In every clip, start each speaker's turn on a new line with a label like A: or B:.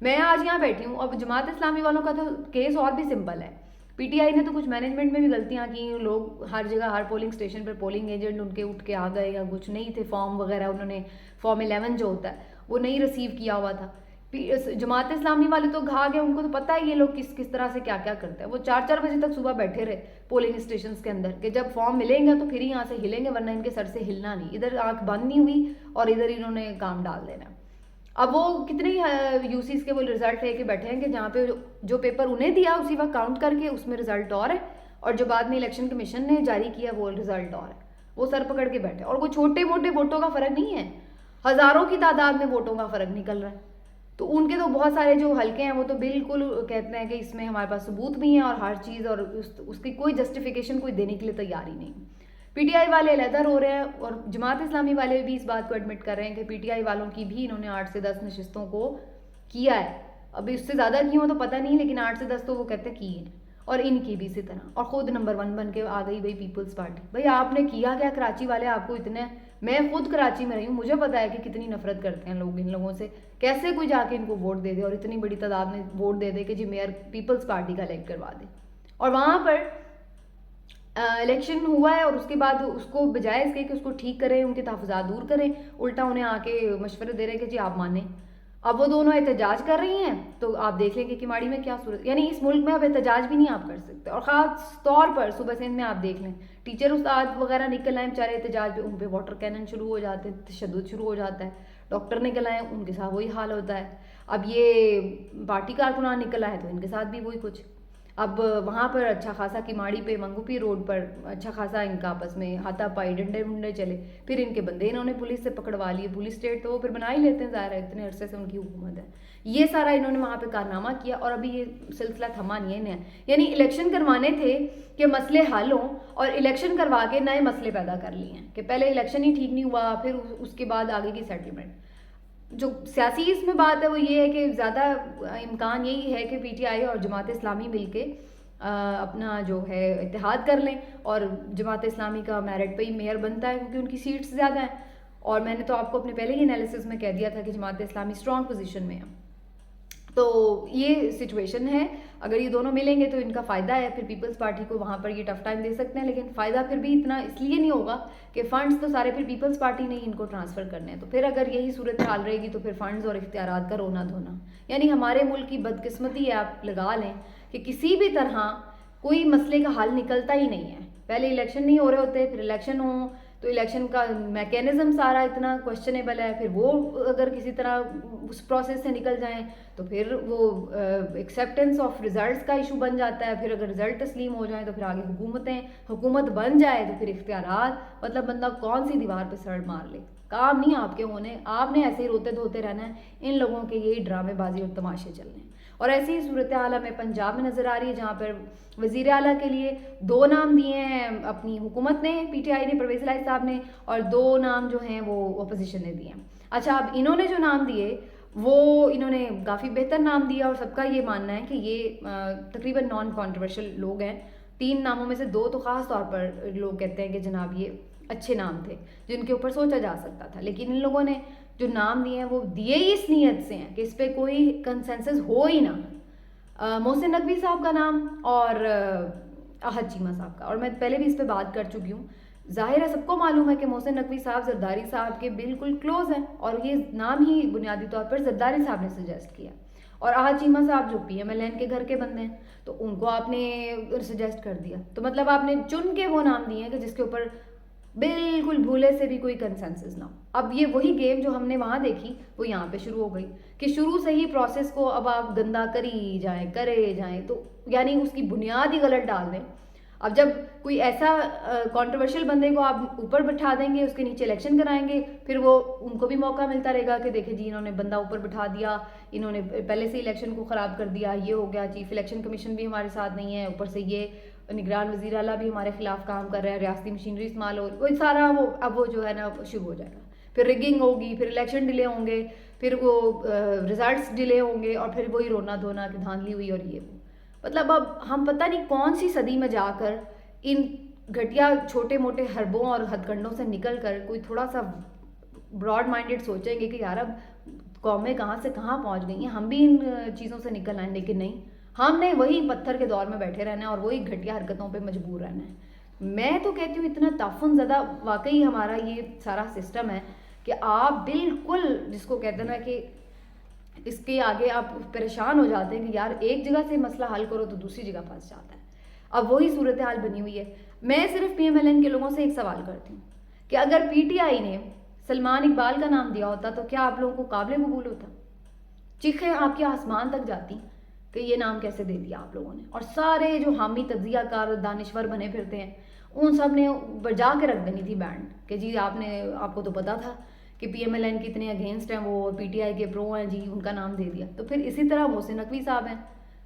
A: میں آج یہاں بیٹھی ہوں. اب جماعت اسلامی والوں کا تو کیس اور بھی سمپل ہے. پی ٹی آئی نے تو کچھ مینجمنٹ میں بھی غلطیاں کی, لوگ ہر جگہ ہر polling station per polling agent in کے اٹھ کے آ گئے یا کچھ نہیں تھے, فارم وغیرہ انہوں نے فارم 11 جو ہوتا ہے وہ نہیں ریسیو کیا ہوا تھا. جماعت اسلامی والے تو گھا گئے, ان کو تو پتہ ہے یہ لوگ کس طرح سے کیا کرتے ہیں. وہ 4 بجے تک صبح بیٹھے رہے پولنگ اسٹیشنز کے اندر کہ جب فارم ملیں گے تو پھر ہی یہاں سے ہلیں گے, ورنہ ان کے سر سے ہلنا نہیں. ادھر آنکھ بند نہیں ہوئی اور ادھر انہوں نے کام ڈال دینا. اب وہ کتنی یو سیز کے وہ رزلٹ لے کے بیٹھے ہیں کہ جہاں پہ جو پیپر انہیں دیا اسی وقت کاؤنٹ کر کے اس میں رزلٹ اور ہے, اور جو بعد میں الیکشن کمیشن نے جاری کیا وہ رزلٹ اور ہے. وہ سر پکڑ کے بیٹھے, اور کوئی چھوٹے موٹے ووٹوں کا فرق نہیں ہے, ہزاروں کی تعداد میں ووٹوں کا فرق نکل رہا ہے. تو ان کے تو بہت سارے جو حلقے ہیں وہ تو بالکل کہتے ہیں کہ اس میں ہمارے پاس ثبوت بھی ہیں اور ہر چیز, اور اس کی کوئی جسٹیفیکیشن کوئی دینے کے لیے تیار ہی نہیں. پی ٹی آئی والے علیحدہ رو رہے ہیں, اور جماعت اسلامی والے بھی اس بات کو ایڈمٹ کر رہے ہیں کہ پی ٹی آئی والوں کی بھی انہوں نے 8 سے 10 نشستوں کو کیا ہے. ابھی اس سے زیادہ کیوں تو پتہ نہیں, لیکن 8 سے 10 تو وہ کہتے ہیں کی ہیں, اور ان کی بھی اسی طرح. اور خود نمبر 1 بن کے آ گئی بھائی پیپلز پارٹی. بھائی آپ نے کیا کیا کراچی والے, آپ کو اتنے, میں خود کراچی میں رہی ہوں, مجھے پتا ہے کہ کتنی نفرت کرتے ہیں لوگ ان لوگوں سے. کیسے کوئی جا کے ان کو ووٹ دے دے اور اتنی بڑی تعداد میں ووٹ دے دے کہ جی میئر پیپلز پارٹی کا الیکٹ کروا دے. اور وہاں پر الیکشن ہوا ہے اور اس کے بعد اس کو بجائے اس کے کہ اس کو ٹھیک کریں, ان کے تحفظات دور کریں, الٹا انہیں آ کے مشورے دے رہے ہیں کہ جی آپ مانیں. اب وہ دونوں احتجاج کر رہی ہیں تو آپ دیکھ لیں کہ کماڑی میں کیا صورت, یعنی اس ملک میں اب احتجاج بھی نہیں آپ کر سکتے. اور خاص طور پر صوبہ سندھ میں آپ دیکھ لیں ٹیچر استاد وغیرہ نکل آئے بیچارے احتجاج پہ, ان پہ واٹر کینن شروع ہو جاتے ہیں, تشدد شروع ہو جاتا ہے. ڈاکٹر نکل آئے, ان کے ساتھ وہی حال ہوتا ہے. اب یہ پارٹی کارکنان نکل آئے تو ان کے ساتھ بھی وہی کچھ. اب وہاں پر اچھا خاصا کماڑی پہ منگوپی روڈ پر اچھا خاصا ان کا آپس میں ہاتھا پائی ڈنڈے ونڈے چلے, پھر ان کے بندے انہوں نے پولیس سے پکڑوا لیے. پولیس اسٹیٹ تو وہ پھر بنا ہی لیتے ہیں, ظاہر ہے اتنے عرصے سے ان کی حکومت ہے. یہ سارا انہوں نے وہاں پہ کارنامہ کیا, اور ابھی یہ سلسلہ تھما نہیں ہے. یعنی الیکشن کروانے تھے کہ مسئلے حل ہوں, اور الیکشن کروا کے نئے مسئلے پیدا کر لیے ہیں کہ پہلے الیکشن ہی ٹھیک نہیں ہوا, پھر اس کے بعد آگے کی سیٹلمنٹ. جو سیاسی اس میں بات ہے وہ یہ ہے کہ زیادہ امکان یہی ہے کہ پی ٹی آئی اور جماعت اسلامی مل کے اپنا جو ہے اتحاد کر لیں, اور جماعت اسلامی کا میرٹ پہ ہی میئر بنتا ہے کیونکہ ان کی سیٹس زیادہ ہیں. اور میں نے تو آپ کو اپنے پہلے ہی انالیسس میں کہہ دیا تھا کہ جماعت اسلامی اسٹرانگ پوزیشن میں ہے. تو یہ سچویشن ہے, اگر یہ دونوں ملیں گے تو ان کا فائدہ ہے. پھر پیپلز پارٹی کو وہاں پر یہ ٹف ٹائم دے سکتے ہیں, لیکن فائدہ پھر بھی اتنا اس لیے نہیں ہوگا کہ فنڈز تو سارے پھر پیپلز پارٹی نے ہی ان کو ٹرانسفر کرنے ہیں. تو پھر اگر یہی صورت حال رہے گی تو پھر فنڈز اور اختیارات کا رونا دھونا. یعنی ہمارے ملک کی بدقسمتی ہے, آپ لگا لیں کہ کسی بھی طرح کوئی مسئلے کا حل نکلتا ہی نہیں ہے. پہلے الیکشن نہیں ہو رہے ہوتے, پھر الیکشن ہوں تو الیکشن کا میکینزم سارا اتنا کوشچنیبل ہے, پھر وہ اگر کسی طرح اس پروسیس سے نکل جائیں تو پھر وہ ایکسیپٹنس آف ریزلٹس کا ایشو بن جاتا ہے. پھر اگر رزلٹ تسلیم ہو جائیں تو پھر آگے حکومت بن جائے تو پھر اختیارات, مطلب بندہ کون سی دیوار پہ سڑ مار لے. کام نہیں آپ کے ہونے, آپ نے ایسے ہی روتے دھوتے رہنا ہے. ان لوگوں کے یہی ڈرامے بازی اور تماشے چلنے ہیں. اور ایسی ہی صورتحال ہمیں پنجاب میں نظر آ رہی ہے, جہاں پر وزیر اعلیٰ کے لیے 2 نام دیے ہیں اپنی حکومت نے, پی ٹی آئی نے, پرویز الہی صاحب نے, اور 2 نام جو ہیں وہ اپوزیشن نے دیے ہیں. اچھا, اب انہوں نے جو نام دیے وہ انہوں نے کافی بہتر نام دیا, اور سب کا یہ ماننا ہے کہ یہ تقریباً نان کانٹروورشل لوگ ہیں. 3 ناموں میں سے 2 تو خاص طور پر لوگ کہتے ہیں کہ جناب یہ اچھے نام تھے جن کے اوپر سوچا جا سکتا تھا. لیکن ان لوگوں نے جو نام دیے ہیں وہ دیے ہی اس نیت سے ہیں کہ اس پہ کوئی کنسنسس ہو ہی نہ. محسن نقوی صاحب کا نام اور احد چیمہ صاحب کا, اور میں پہلے بھی اس پہ بات کر چکی ہوں. ظاہر ہے سب کو معلوم ہے کہ محسن نقوی صاحب زرداری صاحب کے بالکل کلوز ہیں, اور یہ نام ہی بنیادی طور پر زرداری صاحب نے سجیسٹ کیا. اور احد چیمہ صاحب جو پی ایم ایل این کے گھر کے بندے ہیں تو ان کو آپ نے سجیسٹ کر دیا. تو مطلب آپ نے چن کے وہ نام دیے ہیں کہ جس کے اوپر بالکل بھولے سے بھی کوئی کنسنسس نہ ہو. اب یہ وہی گیم جو ہم نے وہاں دیکھی وہ یہاں پہ شروع ہو گئی کہ شروع سے ہی پروسیس کو اب آپ گندا کرے جائیں تو یعنی اس کی بنیاد ہی غلط ڈال دیں. اب جب کوئی ایسا کانٹروورشل بندے کو آپ اوپر بٹھا دیں گے, اس کے نیچے الیکشن کرائیں گے, پھر وہ ان کو بھی موقع ملتا رہے گا کہ دیکھیں جی انہوں نے بندہ اوپر بٹھا دیا, انہوں نے پہلے سے الیکشن کو خراب کر دیا, یہ ہو گیا, چیف الیکشن کمیشن بھی ہمارے ساتھ نہیں ہے, اوپر سے یہ نگران وزیر اعلیٰ بھی ہمارے خلاف کام کر رہا ہے, ریاستی مشینری استعمال ہو, وہ سارا وہ اب وہ جو ہے نا شروع ہو جائے گا. پھر ریگنگ ہوگی, پھر الیکشن ڈیلے ہوں گے, پھر وہ ریزلٹس ڈیلے ہوں گے, اور پھر وہی رونا دھونا کہ دھاندلی ہوئی اور یہ وہ. مطلب اب ہم پتہ نہیں کون سی صدی میں جا کر ان گھٹیا چھوٹے موٹے حربوں اور ہتھ کنڈوں سے نکل کر کوئی تھوڑا سا براڈ مائنڈڈ سوچیں گے کہ یار اب قومیں کہاں سے کہاں پہنچ گئی ہیں, ہم بھی ان چیزوں سے نکل آئیں, لیکن نہیں, ہم نے وہی پتھر کے دور میں بیٹھے رہنا ہے اور وہی گھٹیا حرکتوں پہ مجبور رہنا ہے. میں تو کہتی ہوں اتنا تعفن زدہ واقعی ہمارا یہ سارا سسٹم ہے کہ آپ بالکل جس کو کہتے ہیں نا کہ اس کے آگے آپ پریشان ہو جاتے ہیں کہ یار ایک جگہ سے مسئلہ حل کرو تو دوسری جگہ پھنس جاتا ہے. اب وہی صورتحال بنی ہوئی ہے. میں صرف پی ایم ایل این کے لوگوں سے ایک سوال کرتی ہوں کہ اگر پی ٹی آئی نے سلمان اقبال کا نام دیا ہوتا تو کیا آپ لوگوں کو قابل قبول ہوتا؟ چیخیں آپ کے آسمان تک جاتی کہ یہ نام کیسے دے دیا آپ لوگوں نے. اور سارے جو حامی تجزیہ کار دانشور بنے پھرتے ہیں ان سب نے بجا کے رکھ دینی تھی بینڈ کہ جی آپ کو تو پتا تھا کہ پی ایم ایل این کتنے اگینسٹ ہیں وہ, پی ٹی آئی کے پرو ہیں, جی ان کا نام دے دیا. تو پھر اسی طرح محسن نقوی صاحب ہیں,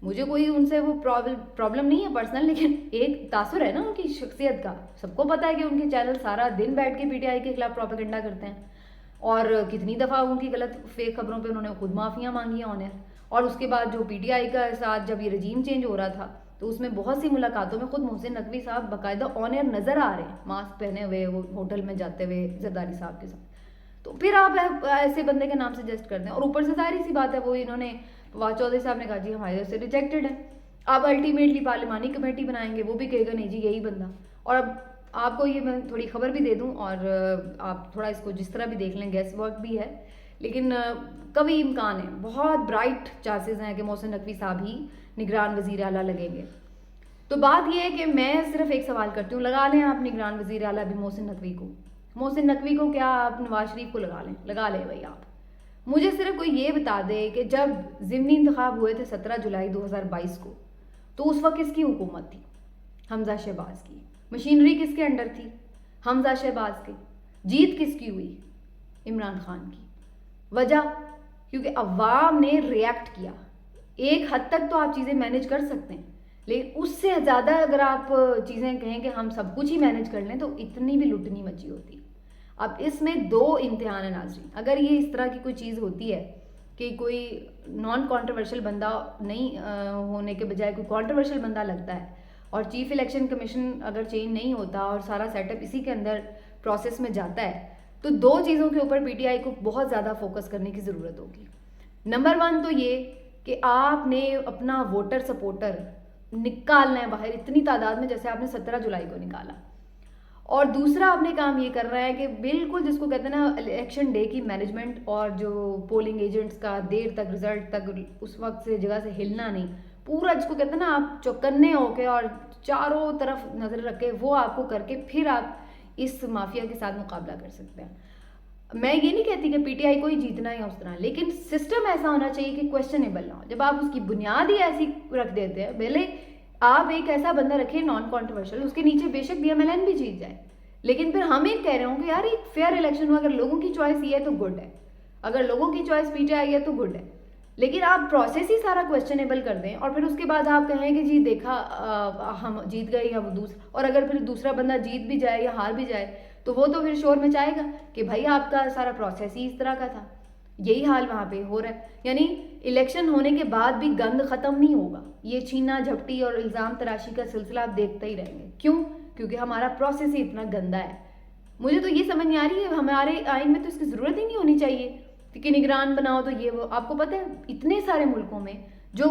A: مجھے کوئی ان سے وہ پرابلم نہیں ہے پرسنل, لیکن ایک تاثر ہے نا ان کی شخصیت کا. سب کو پتا ہے کہ ان کے چینل سارا دن بیٹھ کے پی ٹی آئی کے خلاف پروپیگنڈا کرتے ہیں اور کتنی دفعہ ان کی غلط فیک خبروں پہ انہوں نے خود معافیاں مانگی ہیں انہیں. اور اس کے بعد جو پی ٹی آئی کا ساتھ جب یہ رجیم چینج ہو رہا تھا تو اس میں بہت سی ملاقاتوں میں خود محسن نقوی صاحب باقاعدہ آن ایئر نظر آ رہے ہیں ماسک پہنے ہوئے وہ ہوٹل میں جاتے ہوئے زرداری صاحب کے ساتھ. تو پھر آپ ایسے بندے کے نام سجیسٹ کرتے ہیں. اور اوپر سے ظاہری سی بات ہے وہ انہوں نے فواد چودھری صاحب نے کہا جی ہمارے طرف سے ریجیکٹڈ ہے. اب الٹیمیٹلی پارلیمانی کمیٹی بنائیں گے, وہ بھی کہے گا نہیں جی یہی بندہ. اور اب آپ کو یہ میں تھوڑی خبر بھی دے دوں اور آپ تھوڑا اس کو جس طرح بھی دیکھ لیں, گیس ورک بھی ہے, لیکن کبھی امکان ہے, بہت برائٹ چانسز ہیں کہ محسن نقوی صاحب ہی نگران وزیر اعلیٰ لگیں گے. تو بات یہ ہے کہ میں صرف ایک سوال کرتی ہوں, لگا لیں آپ نگران وزیر اعلیٰ بھی محسن نقوی کو. محسن نقوی کو کیا آپ نواز شریف کو لگا لیں بھائی آپ. مجھے صرف کوئی یہ بتا دے کہ جب ضمنی انتخاب ہوئے تھے 17 جولائی 2022 کو تو اس وقت کس کی حکومت تھی؟ حمزہ شہباز کی. مشینری کس کے انڈر تھی؟ حمزہ شہباز کی. جیت کس کی ہوئی؟ عمران خان کی. وجہ کیونکہ عوام نے ریئیکٹ کیا. ایک حد تک تو آپ چیزیں مینیج کر سکتے ہیں, لیکن اس سے زیادہ اگر آپ چیزیں کہیں کہ ہم سب کچھ ہی مینیج کر لیں تو اتنی بھی لٹنی مچی ہوتی. اب اس میں دو امتحان ہیں ناظرین. اگر یہ اس طرح کی کوئی چیز ہوتی ہے کہ کوئی نان کانٹروورشل بندہ نہیں ہونے کے بجائے کوئی کانٹروورشل بندہ لگتا ہے اور چیف الیکشن کمیشن اگر چینج نہیں ہوتا اور سارا سیٹ اپ اسی کے اندر پروسیس میں جاتا ہے تو دو چیزوں کے اوپر پی ٹی آئی کو بہت زیادہ فوکس کرنے کی ضرورت ہوگی. نمبر 1 تو یہ کہ آپ نے اپنا ووٹر سپورٹر نکالنا ہے باہر اتنی تعداد میں جیسے آپ نے 17 جولائی کو نکالا. اور دوسرا آپ نے کام یہ کر رہا ہے کہ بالکل جس کو کہتے ہیں نا الیکشن ڈے کی مینجمنٹ اور جو پولنگ ایجنٹس کا دیر تک رزلٹ تک اس وقت سے جگہ سے ہلنا نہیں, پورا جس کو کہتے ہیں نا آپ چوکنے ہو کے اور چاروں طرف نظر رکھے وہ آپ کو کر کے پھر آپ اس مافیا کے ساتھ مقابلہ کر سکتے ہیں. میں یہ نہیں کہتی کہ پی ٹی آئی کو ہی جیتنا ہے اس طرح, لیکن سسٹم ایسا ہونا چاہیے کہ کویسچنیبل نہ ہو. جب آپ اس کی بنیاد ہی ایسی رکھ دیتے ہیں, پہلے آپ ایک ایسا بندہ رکھیں نان کانٹروورشل, اس کے نیچے بے شک پی ایم ایل این بھی جیت جائے, لیکن پھر ہم ایک کہہ رہے ہوں کہ یار ایک فیئر الیکشن ہو, اگر لوگوں کی چوائس یہ ہے تو گڈ ہے, اگر لوگوں کی چوائس پی ٹی آئی ہے تو گڈ ہے. لیکن آپ پروسیس ہی سارا کویسچنیبل کر دیں اور پھر اس کے بعد آپ کہیں کہ جی دیکھا ہم جیت گئے یا وہ دوسرا, اور اگر پھر دوسرا بندہ جیت بھی جائے یا ہار بھی جائے تو وہ تو پھر شور مچائے گا کہ بھائی آپ کا سارا پروسیس ہی اس طرح کا تھا. یہی حال وہاں پہ ہو رہا ہے. یعنی الیکشن ہونے کے بعد بھی گند ختم نہیں ہوگا, یہ چھینا جھپٹی اور الزام تراشی کا سلسلہ آپ دیکھتے ہی رہیں گے. کیوں؟ کیونکہ ہمارا پروسیس ہی اتنا گندا ہے. مجھے تو یہ سمجھ نہیں آ رہی ہے, ہمارے آئین میں تو اس کی ضرورت ہی نہیں ہونی چاہیے کہ نگران بناؤ تو یہ وہ. آپ کو پتہ ہے اتنے سارے ملکوں میں جو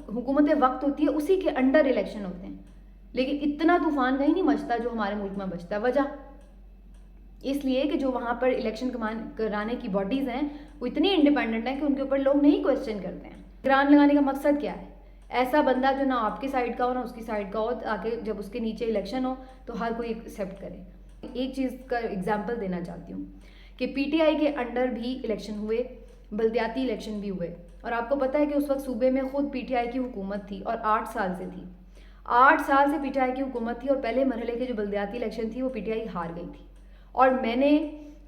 A: حکومت وقت ہوتی ہے اسی کے انڈر الیکشن ہوتے ہیں, لیکن اتنا طوفان کہیں نہیں مچتا جو ہمارے ملک میں بچتا ہے. وجہ اس لیے کہ جو وہاں پر الیکشن کرانے کی باڈیز ہیں وہ اتنی انڈیپینڈنٹ ہیں کہ ان کے اوپر لوگ نہیں کویسچن کرتے ہیں. نگران لگانے کا مقصد کیا ہے؟ ایسا بندہ جو نہ آپ کی سائڈ کا ہو نہ اس کی سائڈ کا ہو, تاکہ جب اس کے نیچے الیکشن ہو تو ہر کوئی ایکسیپٹ کرے. ایک چیز کا اگزامپل دینا چاہتی ہوں کہ پی ٹی آئی کے انڈر بھی الیکشن ہوئے, بلدیاتی الیکشن بھی ہوئے, اور آپ کو پتہ ہے کہ اس وقت صوبے میں خود پی ٹی آئی کی حکومت تھی اور 8 سال سے تھی. 8 سال سے پی ٹی آئی کی حکومت تھی اور پہلے مرحلے کے جو بلدیاتی الیکشن تھی وہ پی ٹی آئی ہار گئی تھی. اور میں نے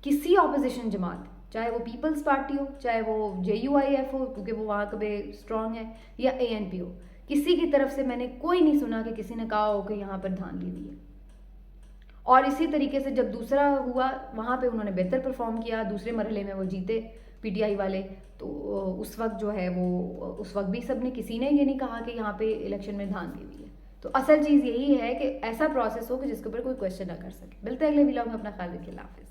A: کسی اپوزیشن جماعت, چاہے وہ پیپلز پارٹی ہو, چاہے وہ جے یو آئی ایف ہو کیونکہ وہ وہاں کبھی اسٹرانگ ہے, یا اے این پی ہو, کسی کی طرف سے میں نے کوئی نہیں سنا کہ کسی نے کہا ہو کہ یہاں پر دھاندلی ہوئی ہے. اور اسی طریقے سے جب دوسرا ہوا وہاں پہ انہوں نے بہتر پرفارم کیا, دوسرے مرحلے میں وہ جیتے پی ٹی آئی والے, تو اس وقت جو ہے وہ اس وقت بھی سب نے, کسی نے یہ نہیں کہا کہ یہاں پہ الیکشن میں دھاندلی ہوئی ہے. تو اصل چیز یہی ہے کہ ایسا پروسیس ہو کہ جس کے اوپر کوئی کویسچن نہ کر سکے. ملتے ہیں اگلے ولاگ میں, اپنا خیال رکھیے, اللہ حافظ.